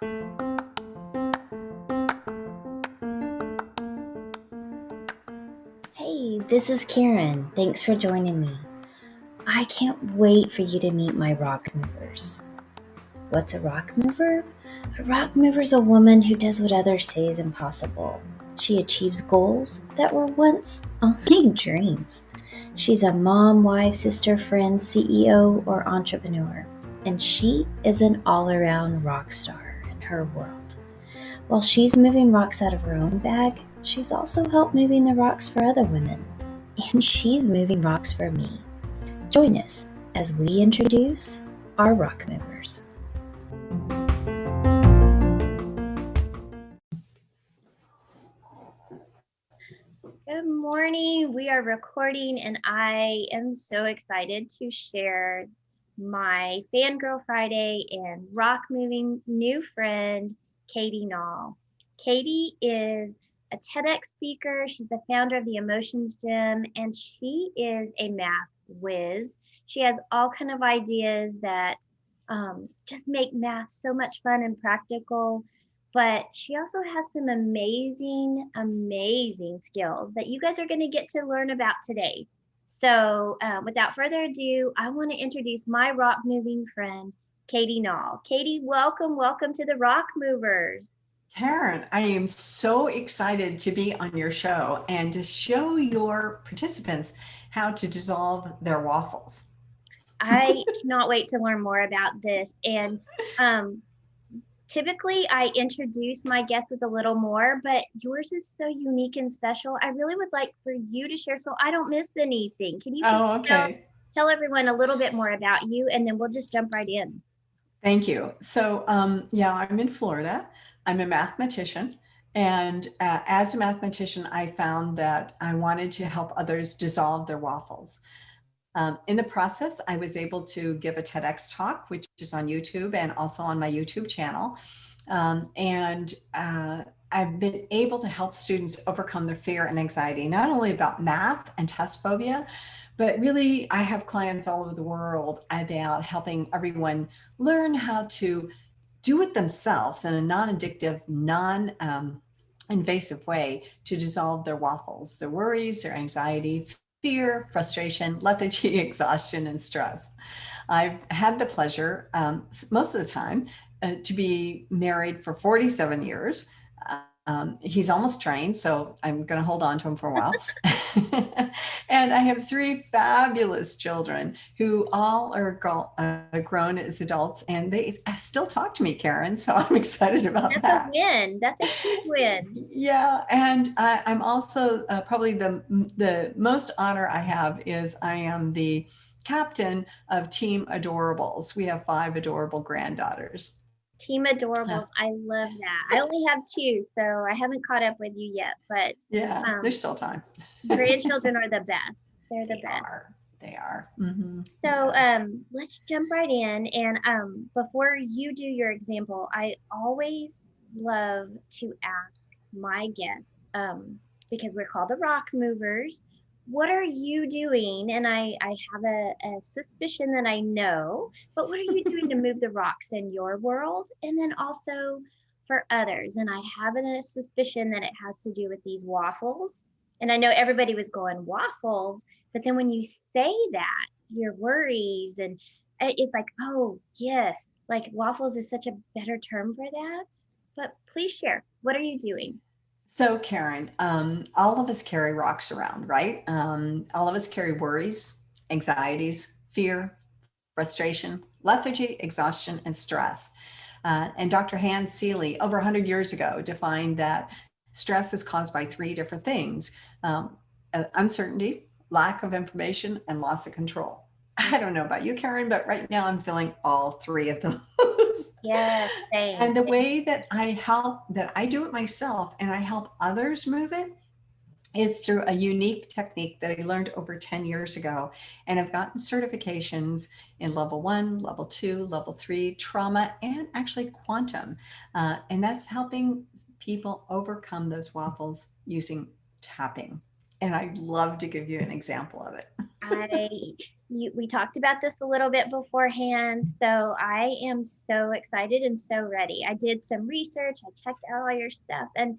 Hey, this is Karen. Thanks for joining me. I can't wait for you to meet my rock movers. What's a rock mover? A rock mover is a woman who does what others say is impossible. She achieves goals that were once only dreams. She's a mom, wife, sister, friend, CEO, or entrepreneur. And she is an all around rock star in her world. While she's moving rocks out of her own bag, she's also helped moving the rocks for other women. And she's moving rocks for me. Join us as we introduce our rock movers. Good morning. We are recording, and I am so excited to share my Fangirl Friday and rock moving new friend, Katie Nall. Katie is a TEDx speaker. She's the founder of the Emotions Gym, and she is a math whiz. She has all kind of ideas that just make math so much fun and practical. But she also has some amazing skills that you guys are going to get to learn about today. So without further ado, I want to introduce my rock moving friend, Katie Nall. Katie, welcome to the Rock Movers. Karen, I am so excited to be on your show and to show your participants how to dissolve their waffles. I cannot wait to learn more about this. And typically I introduce my guests with a little more, but yours is so unique and special. I really would like for you to share so I don't miss anything. Can you tell everyone a little bit more about you, and then we'll just jump right in. Thank you. So yeah, I'm in Florida. I'm a mathematician. And as a mathematician, I found that I wanted to help others dissolve their waffles. In the process, I was able to give a TEDx talk, which is on YouTube and also on my YouTube channel. I've been able to help students overcome their fear and anxiety, not only about math and test phobia, but really I have clients all over the world about helping everyone learn how to do it themselves in a non-addictive, non-invasive way to dissolve their waffles, their worries, their anxiety, fear, frustration, lethargy, exhaustion, and stress. I've had the pleasure, most of the time, to be married for 47 years. He's almost trained, so I'm going to hold on to him for a while. And I have 3 fabulous children who all are grown as adults, and they still talk to me, Karen. So I'm excited about that. That's a win. That's a huge win. Yeah, and I'm also probably the most honor I have is I am the captain of Team Adorables. We have 5 adorable granddaughters. Team Adorables. I love that. I only have 2, so I haven't caught up with you yet, but yeah, there's still time. Grandchildren are the best. They're the best. They are. Mm-hmm. So let's jump right in. And before you do your example, I always love to ask my guests, because we're called the Rock Movers, what are you doing? And I have a suspicion that I know, but what are you doing to move the rocks in your world? And then also for others. And I have a suspicion that it has to do with these waffles. And I know everybody was going, waffles? But then when you say that, your worries, and it's like, oh, yes, like waffles is such a better term for that. But please share, what are you doing? So Karen, all of us carry rocks around, right? All of us carry worries, anxieties, fear, frustration, lethargy, exhaustion, and stress. And Dr. Hans Seeley, over 100 years ago, defined that stress is caused by 3 different things: uncertainty, lack of information, and loss of control. I don't know about you, Karen, but right now I'm feeling all 3 of those. Yes, same. And the way that I do it myself and I help others move it is through a unique technique that I learned over 10 years ago. And I've gotten certifications in level 1, level 2, level 3, trauma, and actually quantum. And that's helping people overcome those waffles using tapping. And I'd love to give you an example of it. We talked about this a little bit beforehand, so I am so excited and so ready. I did some research, I checked out all your stuff, and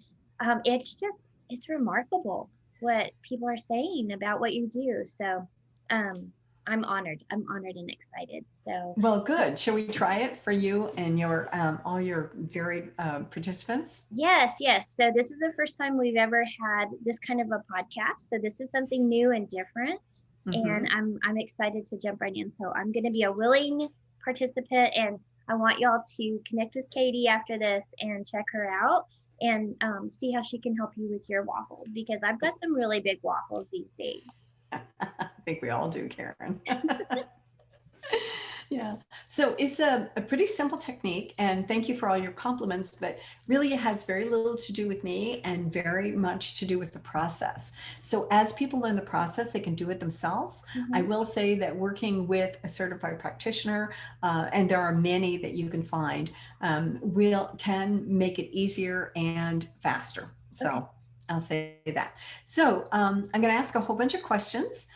it's remarkable what people are saying about what you do. So um, I'm honored. I'm honored and excited. So Well, good. Shall we try it for you and your all your varied participants? yes, yes. So this is the first time we've ever had this kind of a podcast. So this is something new and different, and Mm-hmm. I'm excited to jump right in. So I'm going to be a willing participant, and I want y'all to connect with Katie after this and check her out and see how she can help you with your waffles, because I've got some really big waffles these days. I think we all do, Karen. Yeah. So it's a pretty simple technique, and thank you for all your compliments, but really it has very little to do with me and very much to do with the process. So as people learn the process, they can do it themselves. I Mm-hmm. will say that working with a certified practitioner, and there are many that you can find, can make it easier and faster. Okay. So I'll say that. So I'm going to ask a whole bunch of questions.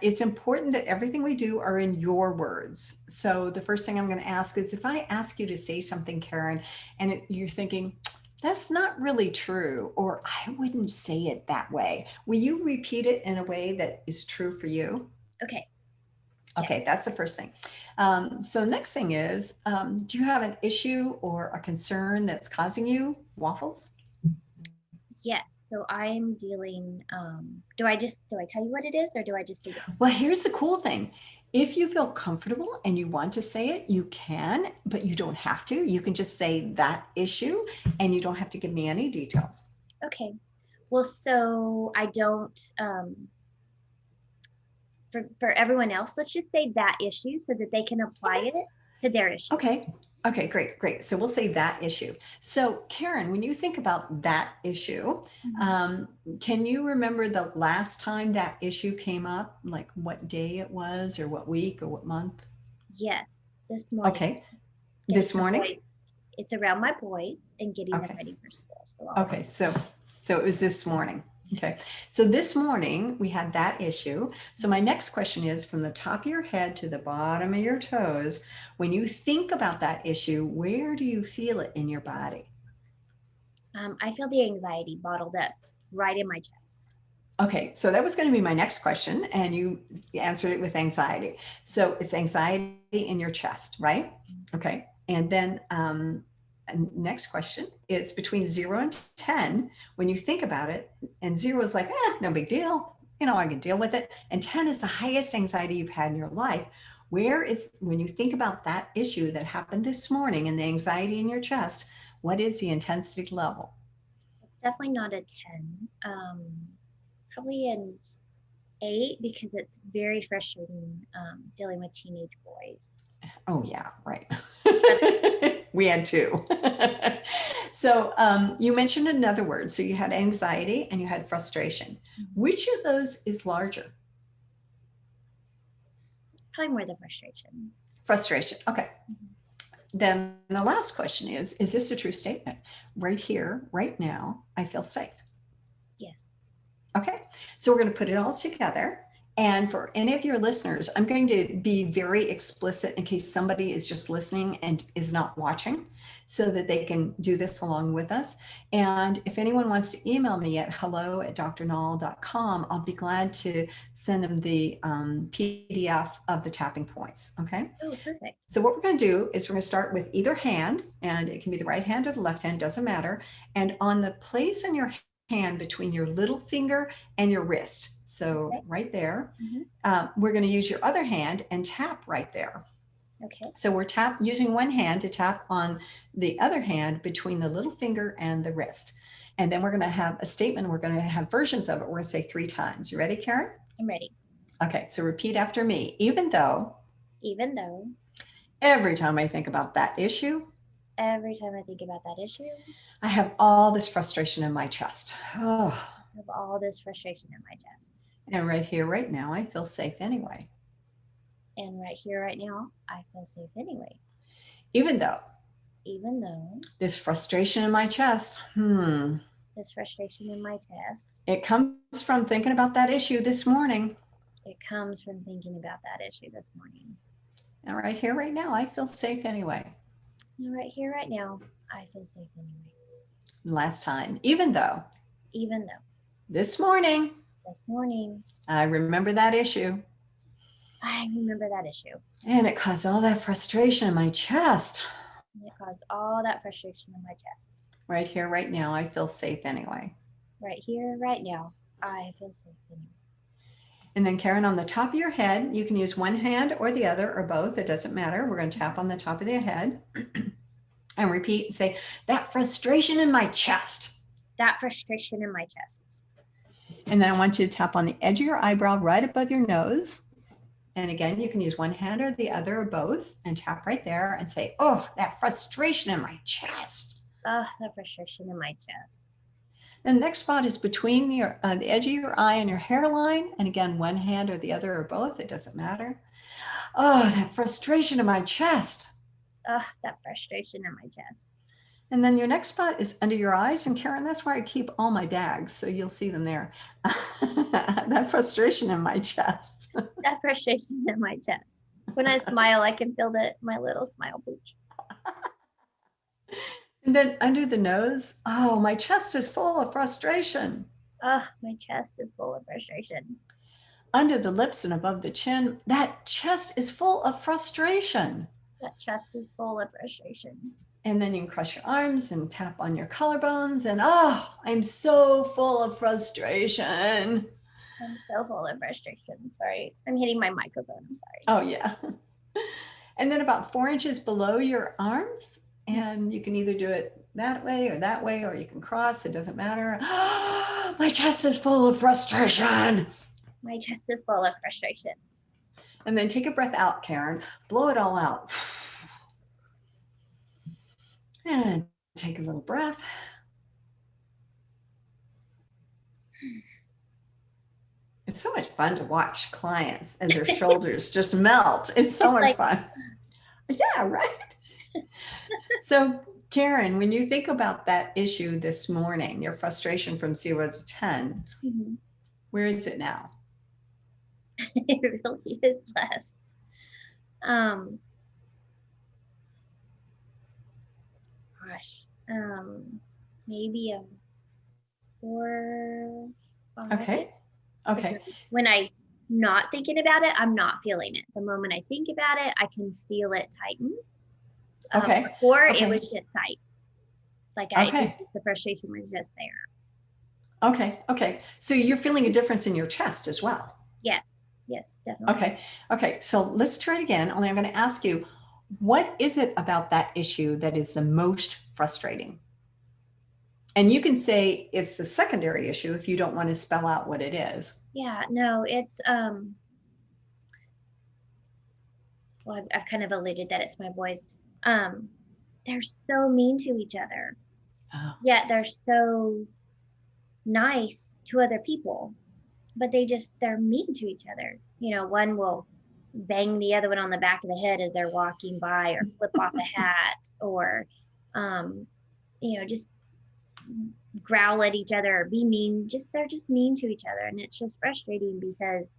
It's important that everything we do are in your words. So the first thing I'm going to ask is, if I ask you to say something, Karen, and you're thinking, that's not really true, or I wouldn't say it that way, will you repeat it in a way that is true for you? Okay. Yes. Okay, that's the first thing. So the next thing is, do you have an issue or a concern that's causing you waffles? Yes. So I'm dealing. Do I tell you what it is, or do I just leave it? Well, here's the cool thing. If you feel comfortable and you want to say it, you can, but you don't have to. You can just say that issue and you don't have to give me any details. Okay. Well, so I don't. For everyone else, let's just say that issue so that they can apply Okay. it to their issue. Okay. Okay, great, great. So we'll say that issue. So, Karen, when you think about that issue, Mhm. um, can you remember the last time that issue came up? Like what day it was, or what week, or what month? Yes, this morning. Okay. Getting This the morning? boys. It's around my boys and getting them Okay. ready for school. So I'll Okay, so it was this morning. Okay, so this morning we had that issue. So my next question is, from the top of your head to the bottom of your toes, when you think about that issue, where do you feel it in your body? I feel the anxiety bottled up right in my chest. Okay, so that was going to be my next question, and you answered it with anxiety. So it's anxiety in your chest, right? Okay, and then next question is, between 0 and 10, when you think about it, and 0 is like, no big deal, I can deal with it, and 10 is the highest anxiety you've had in your life. Where is, when you think about that issue that happened this morning and the anxiety in your chest, what is the intensity level? It's definitely not a 10. Probably an 8, because it's very frustrating dealing with teenage boys. Oh, yeah, right. But We had two. So you mentioned another word. So you had anxiety and you had frustration. Which of those is larger? probably more the frustration. Frustration. Okay. Mhm. Then the last question is this a true statement? Right here, right now, I feel safe. Yes. Okay, so we're going to put it all together. And for any of your listeners, I'm going to be very explicit in case somebody is just listening and is not watching, so that they can do this along with us. And if anyone wants to email me at hello@drnall.com, I'll be glad to send them the PDF of the tapping points. Okay. Oh, perfect. So what we're going to do is we're going to start with either hand, and it can be the right hand or the left hand, doesn't matter. And on the place in your hand between your little finger and your wrist, so Okay. right there, Hmm. we're going to use your other hand and tap right there. Okay. So we're using one hand to tap on the other hand between the little finger and the wrist. And then we're going to have a statement. We're going to have versions of it. We're going to say 3 times. You ready, Karen? I'm ready. Okay, so repeat after me. Even though, Even though every time I think about that issue, every time I think about that issue, I have all this frustration in my chest. Oh, I have all this frustration in my chest. and right here, right now, I feel safe anyway. And right here, right now, I feel safe anyway. Even though Even though this frustration in my chest, This frustration in my chest. It comes from thinking about that issue this morning. It comes from thinking about that issue this morning. And right here, right now, I feel safe anyway. And right here, right now, I feel safe anyway. Last time, even though Even though this morning, I remember that issue. I remember that issue. And it caused all that frustration in my chest. And it caused all that frustration in my chest. Right here, right now, I feel safe anyway. Right here, right now, I feel safe anyway. And then Karen, on the top of your head, you can use one hand or the other or both. It doesn't matter. We're going to tap on the top of the head and repeat and say, that frustration in my chest. That frustration in my chest. And then I want you to tap on the edge of your eyebrow right above your nose. And again, you can use one hand or the other or both and tap right there and say, oh, that frustration in my chest. Oh, that frustration in my chest. And the next spot is between your the edge of your eye and your hairline. And again, one hand or the other or both, it doesn't matter. Oh, that frustration in my chest. Oh, that frustration in my chest. And then your next spot is under your eyes. And Karen, that's where I keep all my bags. So you'll see them there. That frustration in my chest. That frustration in my chest. When I smile, I can feel my little smile pooch. And then under the nose, oh, my chest is full of frustration. Oh, my chest is full of frustration. Under the lips and above the chin, that chest is full of frustration. That chest is full of frustration. And then you can cross your arms and tap on your collarbones and, oh, I'm so full of frustration. I'm so full of frustration. Sorry, I'm hitting my microphone. I'm sorry. Oh, yeah. And then about 4 inches below your arms, and you can either do it that way, or you can cross. It doesn't matter. Oh, my chest is full of frustration. My chest is full of frustration. And then take a breath out, Karen. Blow it all out. And take a little breath. It's so much fun to watch clients as their shoulders just melt. It's so much fun. Yeah, right. So, Karen, when you think about that issue this morning, your frustration from 0 to 10, where is it now? It really is less. Maybe a 4, 5. Okay. When I'm not thinking about it, I'm not feeling it. The moment I think about it, I can feel it tighten. Before it was just tight. Like the frustration was just there. Okay. So you're feeling a difference in your chest as well. Yes, definitely. Okay. So let's try it again. Only I'm going to ask you, what is it about that issue that is the most frustrating? And you can say it's the secondary issue if you don't want to spell out what it is. Yeah, no, it's, well, I've kind of alluded that it's my boys. They're so mean to each other. Oh. Yet they're so nice to other people, but they're mean to each other. You know, one will bang the other one on the back of the head as they're walking by, or flip off a hat, or, just growl at each other or be mean. They're just mean to each other. And it's just frustrating because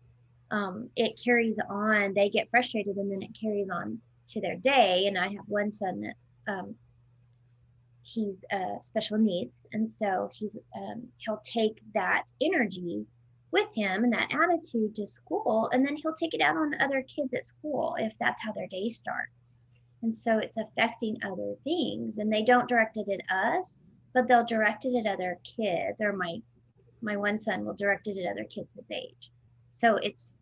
it carries on. They get frustrated and then it carries on to their day. And I have one son that's he's special needs, and so he'll take that energy with him and that attitude to school, and then he'll take it out on other kids at school if that's how their day starts. And so it's affecting other things, and they don't direct it at us, but they'll direct it at other kids, or my one son will direct it at other kids his age. So it's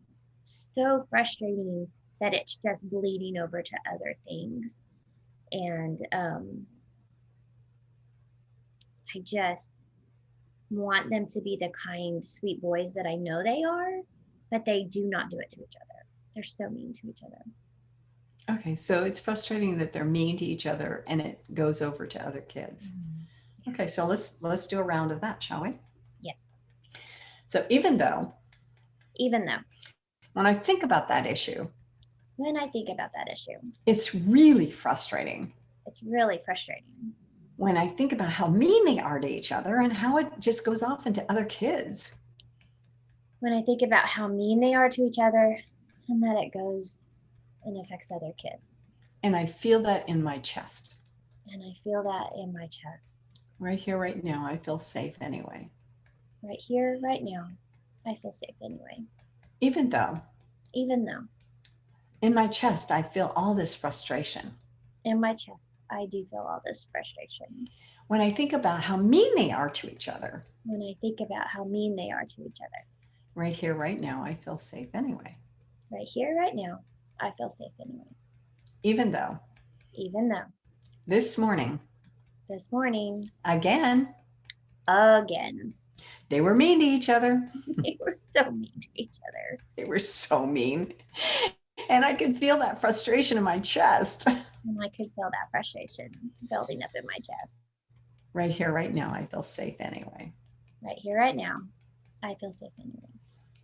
so frustrating that it's just bleeding over to other things. And I just want them to be the kind, sweet boys that I know they are, but they do not do it to each other. They're so mean to each other. Okay, so it's frustrating that they're mean to each other and it goes over to other kids. Mm-hmm. Okay, so let's do a round of that, shall we? Yes. So even though, when I think about that issue, it's really frustrating. when I think about how mean they are to each other and how it just goes off into other kids. When I think about how mean they are to each other and that it goes and affects other kids. And I feel that in my chest. And I feel that in my chest. Right here, right now, I feel safe anyway. Right here, right now, I feel safe anyway. Even though in my chest, I feel all this frustration. In my chest, I do feel all this frustration. When I think about how mean they are to each other. When I think about how mean they are to each other. Right here, right now, I feel safe anyway. Right here, right now, I feel safe anyway. Even though. This morning. Again. They were mean to each other. They were so mean to each other. They were so mean. And I could feel that frustration in my chest. And I could feel that frustration building up in my chest. Right here, right now, I feel safe anyway. Right here, right now, I feel safe anyway.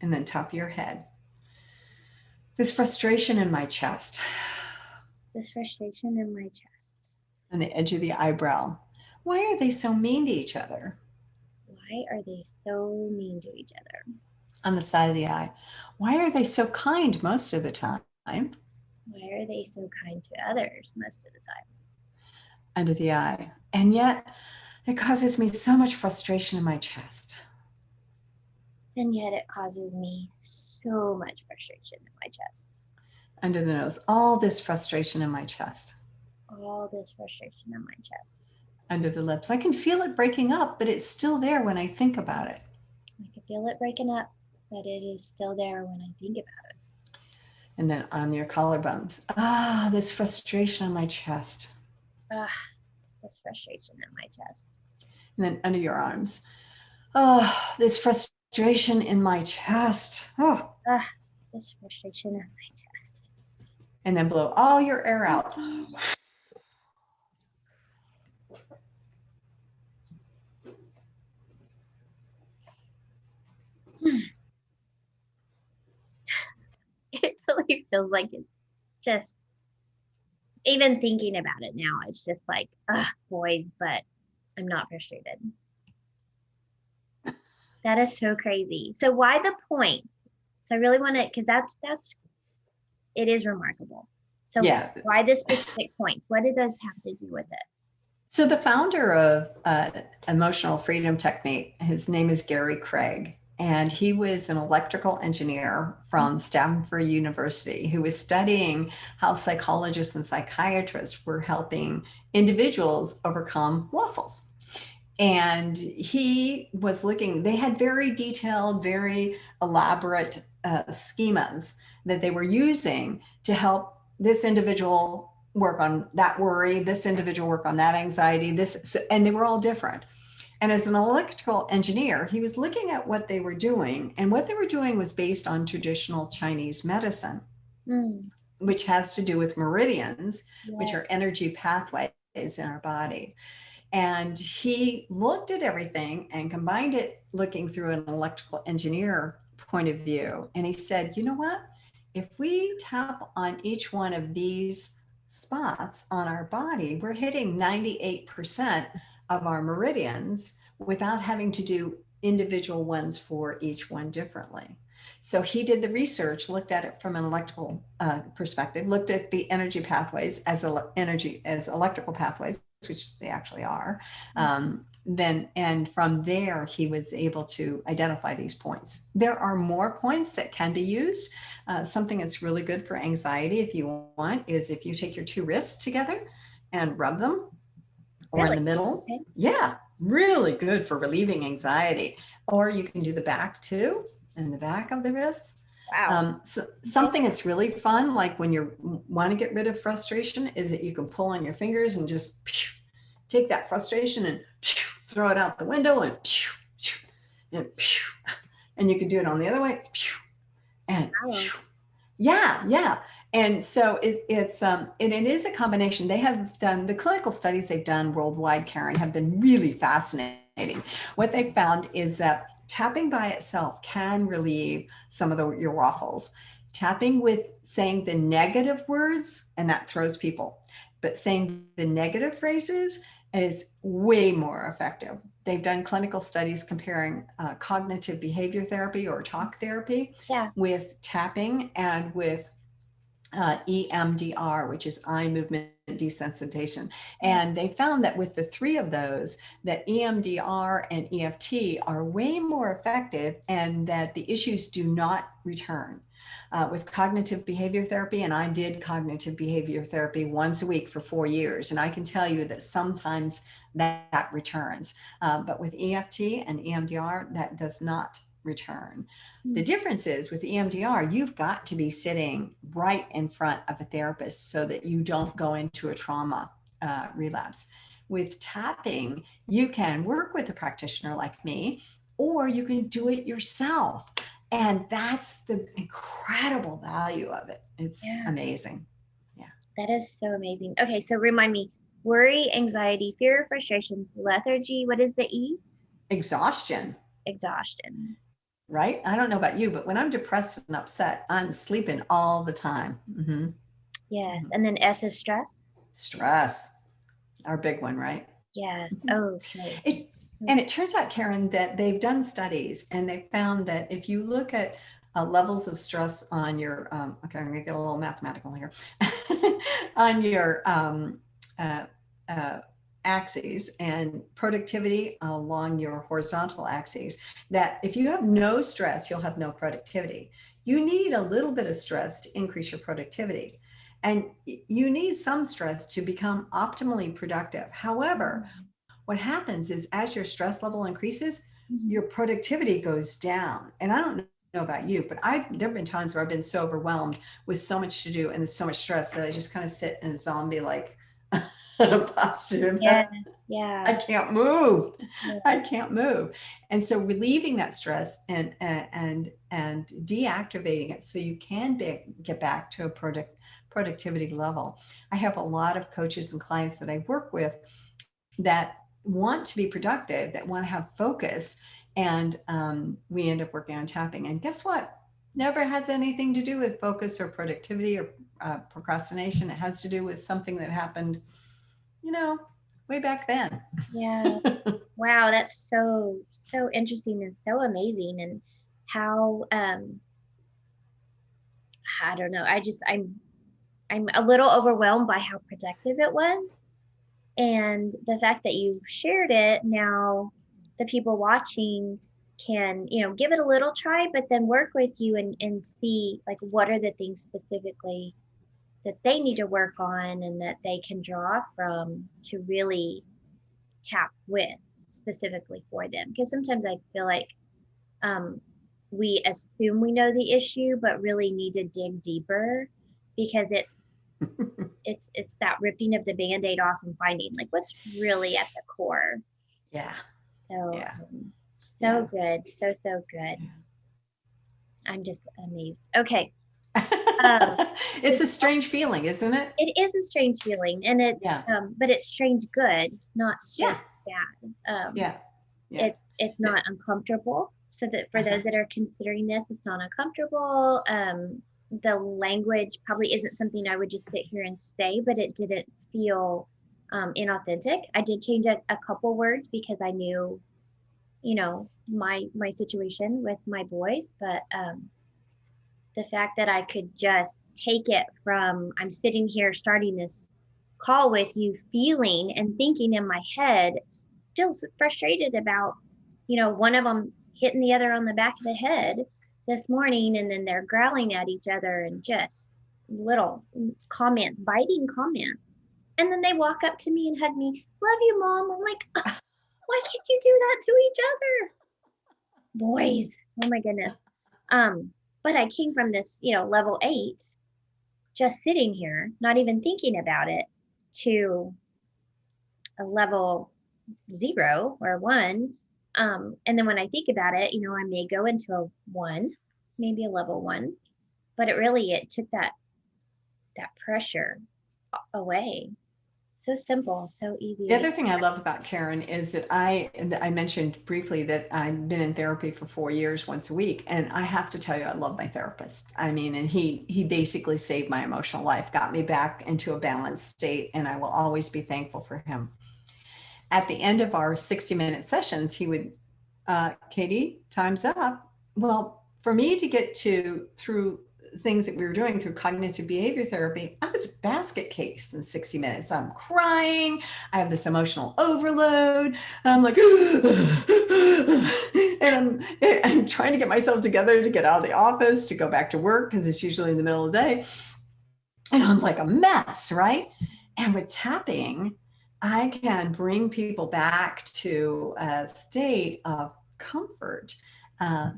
And then top of your head. This frustration in my chest. This frustration in my chest. On the edge of the eyebrow. Why are they so mean to each other? Why are they so mean to each other? On the side of the eye. Why are they so kind most of the time? Why are they so kind to others most of the time? Under the eye. And yet it causes me so much frustration in my chest. And yet it causes me so much frustration in my chest. Under the nose. All this frustration in my chest. All this frustration in my chest. Under the lips. I can feel it breaking up, but it's still there when I think about it. I can feel it breaking up, but it is still there when I think about it. And then on your collarbones. This frustration in my chest. This frustration in my chest. And then under your arms. This frustration in my chest. This frustration in my chest. And then blow all your air out. It really feels like it's just, even thinking about it now, it's just like, boys, but I'm not frustrated. That is so crazy. So why the points? So I really want to, because that's it is remarkable. So yeah. Why the specific points? What do those have to do with it? So the founder of Emotional Freedom Technique, his name is Gary Craig, and he was an electrical engineer from Stanford University who was studying how psychologists and psychiatrists were helping individuals overcome waffles. And he was looking, they had very detailed, very elaborate schemas that they were using to help this individual work on that worry, this individual work on that anxiety, and they were all different. And as an electrical engineer, he was looking at what they were doing, and what they were doing was based on traditional Chinese medicine, which has to do with meridians, which are energy pathways in our body. And he looked at everything and combined it looking through an electrical engineer point of view. And he said, you know what? If we tap on each one of these spots on our body, we're hitting 98% of our meridians without having to do individual ones for each one differently. So he did the research, looked at it from an electrical perspective, looked at the energy pathways as electrical pathways, which they actually are. And from there, he was able to identify these points. There are more points that can be used. Something that's really good for anxiety, if you want, is if you take your two wrists together and rub them, or in the middle. Okay. Yeah, really good for relieving anxiety. Or you can do the back too, and the back of the wrist. Wow. So something that's really fun, like when you want to get rid of frustration, is that you can pull on your fingers and just take that frustration and throw it out the window, and you can do it on the other way. And yeah. And so it is a combination. They have done, the clinical studies they've done worldwide, Karen, have been really fascinating. What they found is that tapping by itself can relieve some of your waffles. Tapping with saying the negative words, and that throws people, but saying the negative phrases is way more effective. They've done clinical studies comparing cognitive behavior therapy or talk therapy Yeah. with tapping and with EMDR, which is eye movement desensitization. And they found that with the three of those, that EMDR and EFT are way more effective and that the issues do not return. With cognitive behavior therapy, and I did cognitive behavior therapy once a week for 4 years, and I can tell you that sometimes that returns. But with EFT and EMDR, that does not return. The difference is with EMDR, you've got to be sitting right in front of a therapist so that you don't go into a trauma relapse. With tapping, you can work with a practitioner like me, or you can do it yourself. And that's the incredible value of it. It's amazing. Yeah. That is so amazing. Okay, so remind me, worry, anxiety, fear, frustrations, lethargy. What is the E? Exhaustion. Exhaustion. Right? I don't know about you, but when I'm depressed and upset, I'm sleeping all the time. Mm-hmm. Yes. And then S is stress. Stress, our big one, right? Yes. Okay. And it turns out, Karen, that they've done studies and they found that if you look at levels of stress on your, okay, I'm going to get a little mathematical here, on your uh, axes and productivity along your horizontal axes, that if you have no stress, you'll have no productivity. You need a little bit of stress to increase your productivity. And you need some stress to become optimally productive. However, what happens is as your stress level increases, your productivity goes down. And I don't know about you, but there have been times where I've been so overwhelmed with so much to do and so much stress that I just kind of sit in a zombie like posture. Yes. Yeah. I can't move. I can't move. And so relieving that stress and deactivating it so you can get back to a productivity level. I have a lot of coaches and clients that I work with that want to be productive, that want to have focus. And we end up working on tapping. And guess what? Never has anything to do with focus or productivity or procrastination. It has to do with something that happened, way back then. Yeah. Wow, that's so interesting and so amazing. And how I don't know. I'm a little overwhelmed by how productive it was. And the fact that you shared it, now the people watching can, give it a little try, but then work with you and see like what are the things specifically that they need to work on and that they can draw from to really tap with specifically for them. Because sometimes I feel like we assume we know the issue, but really need to dig deeper because it's that ripping of the band-aid off and finding like what's really at the core. Yeah. So Yeah. Good. So good. I'm just amazed. Okay. It's a strange feeling, isn't it? It is a strange feeling, and it's but it's strange good, not strange bad. It's not uncomfortable. So that for those that are considering this, it's not uncomfortable. The language probably isn't something I would just sit here and say, but it didn't feel inauthentic. I did change a couple words because I knew, my situation with my boys, but the fact that I could just take it from I'm sitting here starting this call with you, feeling and thinking in my head, still frustrated about, one of them hitting the other on the back of the head this morning, and then they're growling at each other and just little comments, biting comments. And then they walk up to me and hug me, love you, Mom. I'm like, why can't you do that to each other? Boys, oh my goodness. But I came from this, level 8, just sitting here, not even thinking about it, to a level 0 or 1. And then when I think about it, I may go into a 1, maybe a level 1, but it took that pressure away. So simple, so easy. The other thing I love about Karen is that I mentioned briefly that I've been in therapy for 4 years, once a week. And I have to tell you, I love my therapist. I mean, and he basically saved my emotional life, got me back into a balanced state, and I will always be thankful for him. at the end of our 60-minute sessions, he would, Katie, time's up. Well, for me to get through things that we were doing through cognitive behavior therapy, I was a basket case in 60 minutes. I'm crying. I have this emotional overload. And I'm like, and I'm trying to get myself together to get out of the office, to go back to work, because it's usually in the middle of the day. And I'm like a mess, right? And with tapping, I can bring people back to a state of comfort,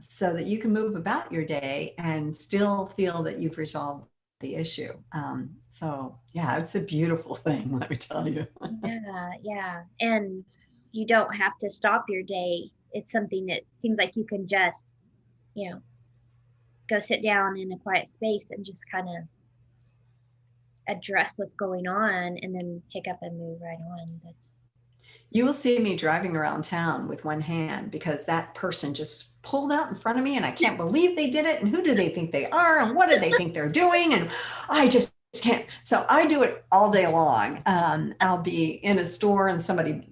so that you can move about your day and still feel that you've resolved the issue. So, yeah, it's a beautiful thing, let me tell you. Yeah, yeah. And you don't have to stop your day. It's something that seems like you can just, you know, go sit down in a quiet space and just kind of address what's going on and then pick up and move right on. That's You will see me driving around town with one hand because that person just pulled out in front of me and I can't believe they did it. And who do they think they are? And what do they think they're doing? And I just can't. So I do it all day long. I'll be in a store and somebody,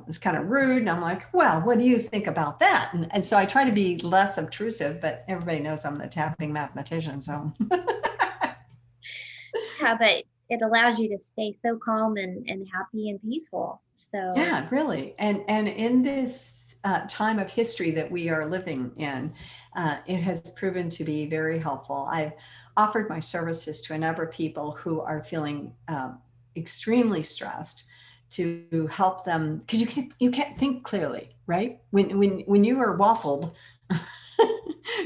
is kind of rude. And I'm like, well, what do you think about that? And so I try to be less obtrusive, but everybody knows I'm the tapping mathematician. So yeah, but it allows you to stay so calm and happy and peaceful. So yeah, really. And in this time of history that we are living in, it has proven to be very helpful. I've offered my services to a number of people who are feeling extremely stressed, to help them, because you can't think clearly, right? When you are waffled,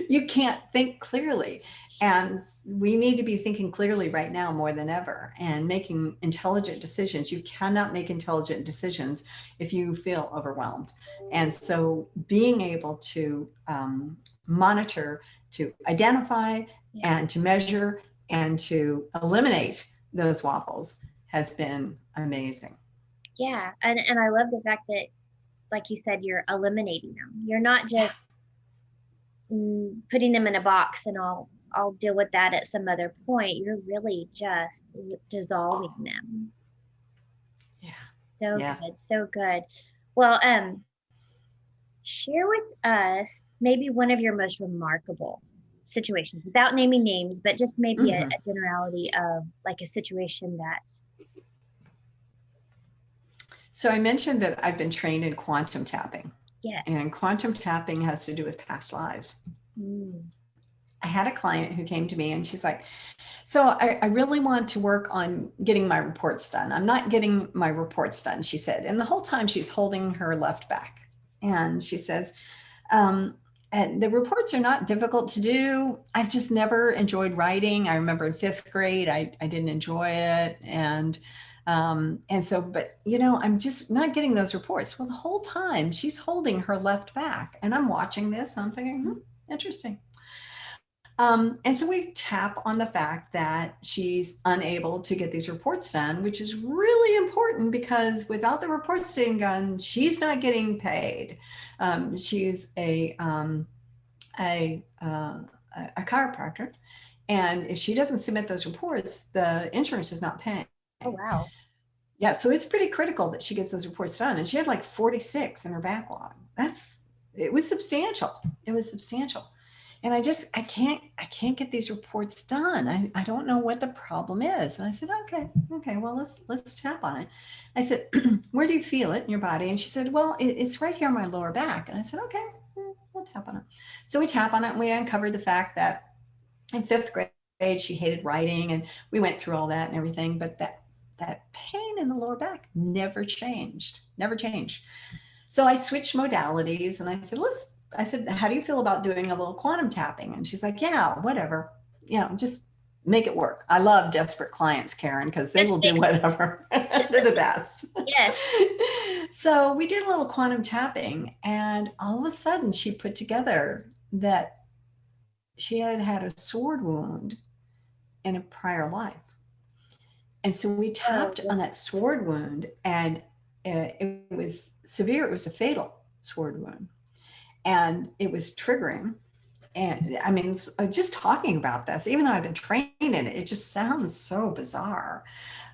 you can't think clearly. And we need to be thinking clearly right now more than ever and making intelligent decisions. You cannot make intelligent decisions if you feel overwhelmed. And so being able to monitor, to identify, yeah, and to measure, and to eliminate those waffles has been amazing. yeah. And I love the fact that, like you said, you're eliminating them. You're not Yeah, just putting them in a box and I'll deal with that at some other point. You're really just dissolving them. yeah, So yeah. good, so good. Well, share with us maybe one of your most remarkable situations without naming names, but just maybe Mhm. a generality of like a situation that, So I mentioned that I've been trained in quantum tapping, yes. and quantum tapping has to do with past lives. Mm. I had a client who came to me and she's like, so I really want to work on getting my reports done. I'm not getting my reports done, she said. And the whole time she's holding her left back. And she says, um, and the reports are not difficult to do. I've just never enjoyed writing. I remember in fifth grade, I didn't enjoy it. And so, but I'm just not getting those reports. Well, the whole time she's holding her left back and I'm watching this. I'm thinking, interesting. And so we tap on the fact that she's unable to get these reports done, which is really important because without the reports being done, she's not getting paid. She's a, uh, a chiropractor, and if she doesn't submit those reports, the insurance is not paying. Oh, wow. Yeah, so it's pretty critical that she gets those reports done, and she had like 46 in her backlog. It was substantial. It was substantial. And I can't get these reports done. I don't know what the problem is. And I said, okay, well, let's tap on it. I said, where do you feel it in your body? And she said, well, it's right here on my lower back. And I said, okay, we'll tap on it. So we tap on it and we uncovered the fact that in fifth grade, she hated writing, and we went through all that and everything, but that pain in the lower back never changed. So I switched modalities and I said, how do you feel about doing a little quantum tapping? And she's like, yeah, whatever, just make it work. I love desperate clients, Karen, because they Yes, will do whatever. They're the best. yes. So we did a little quantum tapping, and all of a sudden she put together that she had had a sword wound in a prior life. And so we Oh, tapped on that sword wound, and it was severe. It was a fatal sword wound, and it was triggering. And I mean, just talking about this, even though I've been trained in it, it just sounds so bizarre.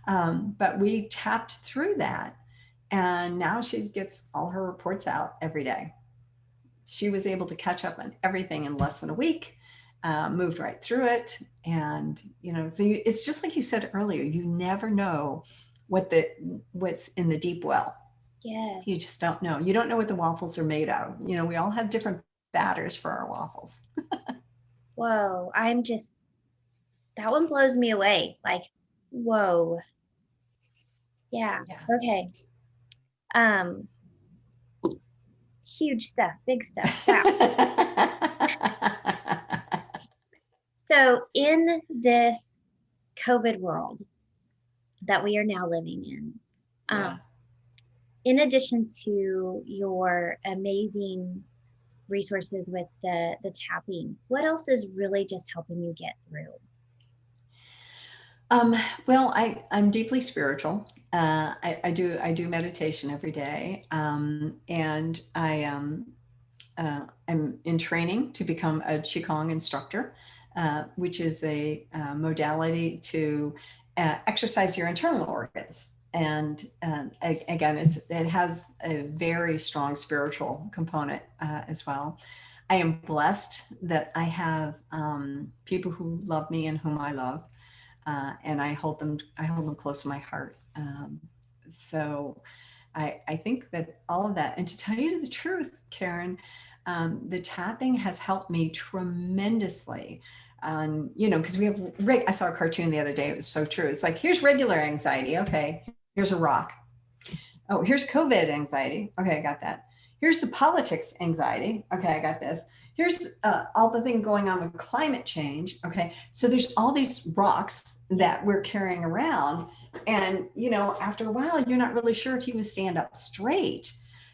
But we tapped through that, And now she gets all her reports out every day. She was able to catch up on everything in less than a week, moved right through it. And, so it's just like you said earlier, you never know what's in the deep well. Yes. You just don't know. You don't know what the waffles are made out of. We all have different batters for our waffles. Whoa. That one blows me away. Like, whoa. Yeah. Yeah. Okay. Um, Huge stuff, big stuff. Wow. So in this COVID world that we are now living Yeah. in addition to your amazing resources with the tapping, what else is really just helping you get through? Um, well, I'm deeply spiritual. I do meditation every day, and I'm in training to become a Qigong instructor, which is a modality to exercise your internal organs. And again, it has a very strong spiritual component as well. I am blessed that I have people who love me and whom I love, and I hold them close to my heart. So I think that all of that, and to tell you the truth, Karen, the tapping has helped me tremendously. Because I saw a cartoon the other day. It was so true. It's like, here's regular anxiety. Okay, here's a rock. Oh, here's COVID anxiety. Okay, I got that. Here's the politics anxiety. Okay, I got this. Here's all the thing going on with climate change. Okay, so there's all these rocks that we're carrying around. And, after a while, you're not really sure if you can stand up straight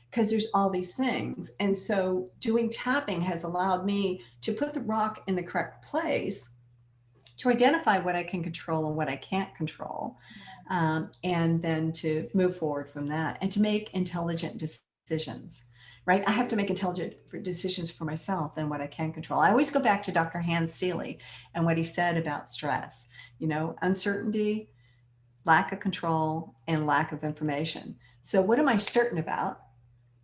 because there's all these things. And so doing tapping has allowed me to put the rock in the correct place, to identify what I can control and what I can't control, and then to move forward from that and to make intelligent decisions. Right? I have to make intelligent decisions for myself and what I can control. I always go back to Dr. Hans Seeley and what he said about stress. Uncertainty, lack of control, and lack of information. So, what am I certain about?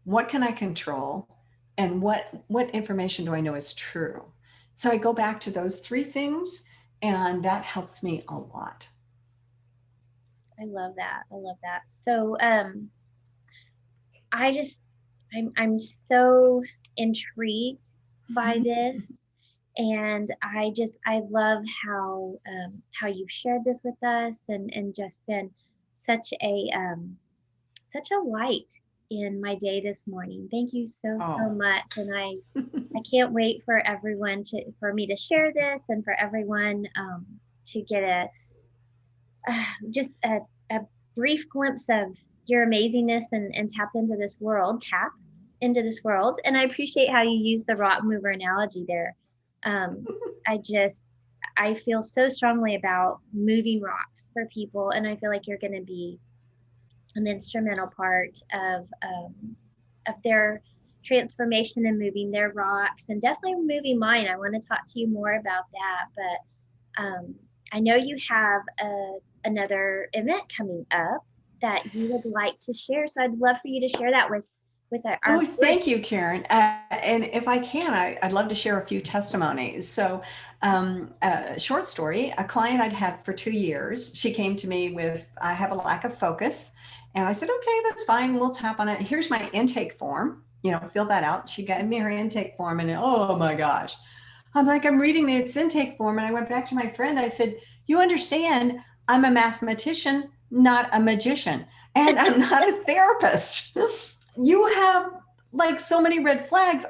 What can I control? And what information do I know is true? So I go back to those three things, and that helps me a lot. I love that. I love that. So I just I'm so intrigued by this, and I love how you've shared this with us, and just been such such a light in my day this morning. Thank you so Oh, much, and I can't wait for everyone for me to share this, and for everyone to get just a brief glimpse of your amazingness, and tap into this world. And I appreciate how you use the rock mover analogy there. Um, I just, I feel so strongly about moving rocks for people. And I feel like you're going to be an instrumental part of their transformation and moving their rocks, and definitely moving mine. I want to talk to you more about that. But I know you have another event coming up that you would like to share. So I'd love for you to share that with our oh, group. thank you, Karen. And if I can, I'd love to share a few testimonies. So, a short story, a client I'd had for 2 years, she came to me with, I have a lack of focus. And I said, okay, that's fine. We'll tap on it. Here's my intake form, fill that out. She gave me her intake form, and oh my gosh. I'm like, I'm reading this intake form. And I went back to my friend. I said, you understand, I'm a mathematician, not a magician, and I'm not a therapist. You have like so many red flags.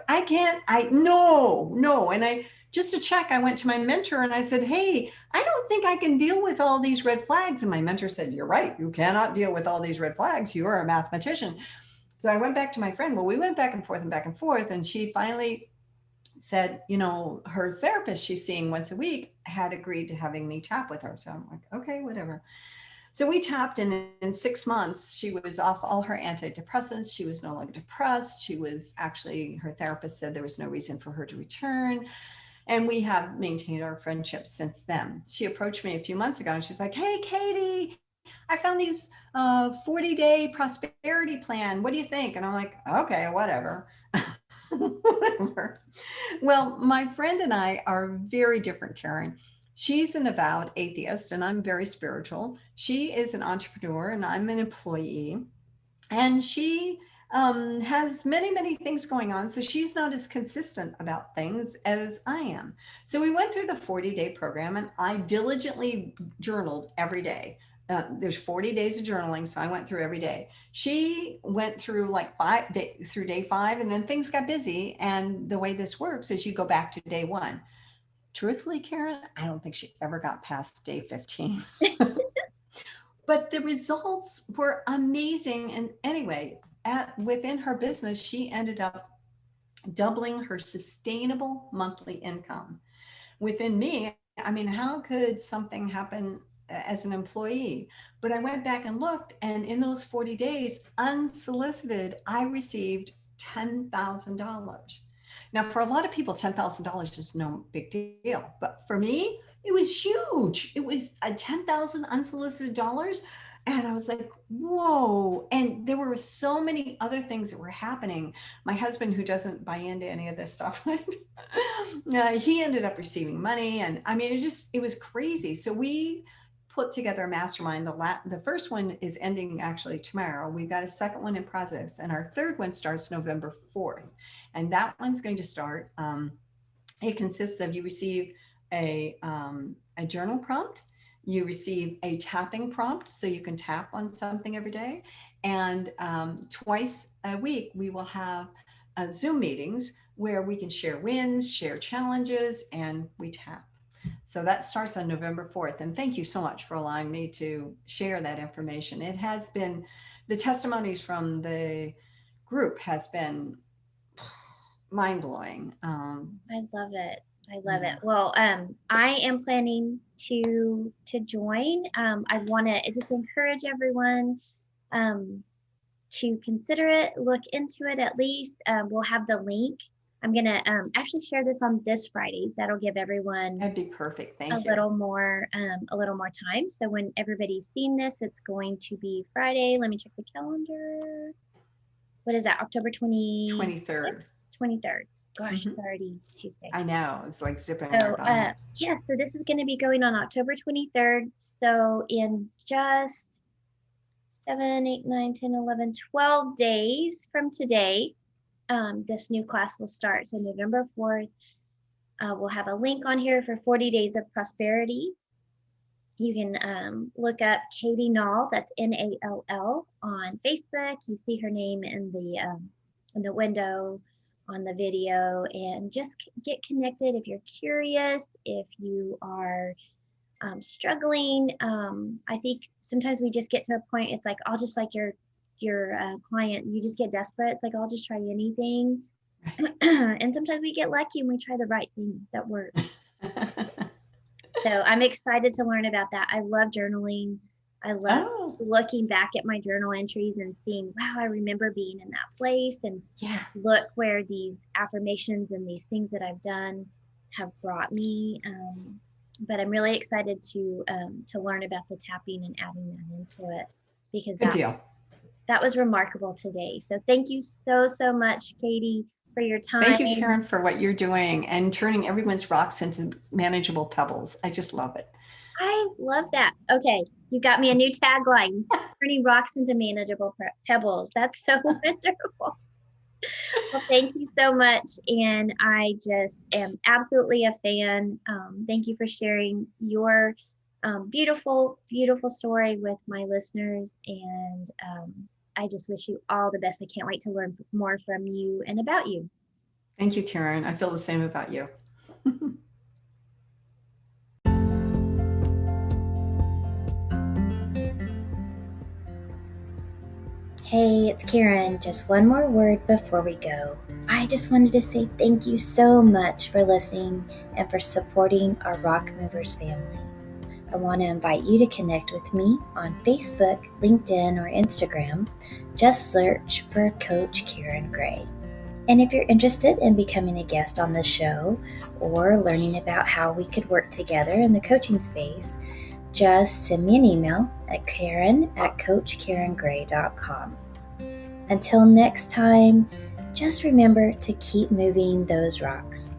No. And just to check, I went to my mentor and I said, hey, I don't think I can deal with all these red flags. And my mentor said, you're right. You cannot deal with all these red flags. You are a mathematician. So I went back to my friend. Well, we went back and forth and back and forth. And she finally said, her therapist she's seeing once a week had agreed to having me tap with her. So I'm like, okay, whatever. So we tapped, and in 6 months, she was off all her antidepressants. She was no longer depressed. Her therapist said there was no reason for her to return. And we have maintained our friendship since then. She approached me a few months ago and she's like, hey, Katie, I found these 40-day prosperity plan. What do you think? And I'm like, okay, whatever. Whatever. Well, my friend and I are very different, Karen. She's an avowed atheist, and I'm very spiritual. She is an entrepreneur, and I'm an employee. And she has many, many things going on. So she's not as consistent about things as I am. So we went through the 40-day program, and I diligently journaled every day. There's 40 days of journaling, so I went through every day. She went through like through day 5, and then things got busy. And the way this works is you go back to day 1. Truthfully, Karen, I don't think she ever got past day 15. But the results were amazing. And anyway, within her business, she ended up doubling her sustainable monthly income. Within me, I mean, how could something happen as an employee? But I went back and looked, and in those 40 days, unsolicited, I received $10,000. Now, for a lot of people, $10,000 is no big deal. But for me, it was huge. It was a 10,000 unsolicited dollars. And I was like, whoa. And there were so many other things that were happening. My husband, who doesn't buy into any of this stuff, he ended up receiving money. And I mean, it was crazy. So we put together a mastermind. The first one is ending actually tomorrow. We've got a second one in process, and our third one starts November 4th. And that one's going to start. It consists of, you receive a journal prompt, you receive a tapping prompt, so you can tap on something every day. And twice a week, we will have Zoom meetings where we can share wins, share challenges, and we tap. So that starts on November 4th. And thank you so much for allowing me to share that information. It has been, the testimonies from the group has been mind-blowing. I love it. I love it. Well, I am planning to join. I want to just encourage everyone to consider it, look into it at least. We'll have the link. I'm gonna actually share this on this Friday. That'll give everyone That'd be perfect. Thank you. A little more time. So when everybody's seen this, it's going to be Friday. Let me check the calendar. What is that? October 23rd. 23rd. Gosh, it's already Tuesday. I know. It's like zipping. So so this is going to be going on October 23rd. So in just 7, 8, 9, 10, 11, 12 days from today, this new class will start. So November 4th, we'll have a link on here for 40 Days of Prosperity. You can look up Katie Nall, that's Nall, on Facebook. You see her name in the window on the video, and just get connected if you're curious, if you are struggling. I think sometimes we just get to a point, it's like, I'll just like your client, you just get desperate. It's like, I'll just try anything. And sometimes we get lucky and we try the right thing that works. So I'm excited to learn about that. I love journaling. I love looking back at my journal entries and seeing, wow, I remember being in that place, and look where these affirmations and these things that I've done have brought me. But I'm really excited to learn about the tapping and adding that into it, because that was remarkable today. So thank you so much, Katie, for your time. Thank you, Karen, for what you're doing and turning everyone's rocks into manageable pebbles. I just love it. I love that. Okay, you got me a new tagline: turning rocks into manageable pebbles. That's so wonderful. Well, thank you so much. And I just am absolutely a fan. Thank you for sharing your beautiful, beautiful story with my listeners. And I just wish you all the best. I can't wait to learn more from you and about you. Thank you, Karen. I feel the same about you. Hey, it's Karen. Just one more word before we go. I just wanted to say thank you so much for listening and for supporting our Rock Movers family. I want to invite you to connect with me on Facebook, LinkedIn, or Instagram. Just search for Coach Karen Gray. And if you're interested in becoming a guest on the show or learning about how we could work together in the coaching space, just send me an email at karen@coachkarengray.com. Until next time, just remember to keep moving those rocks.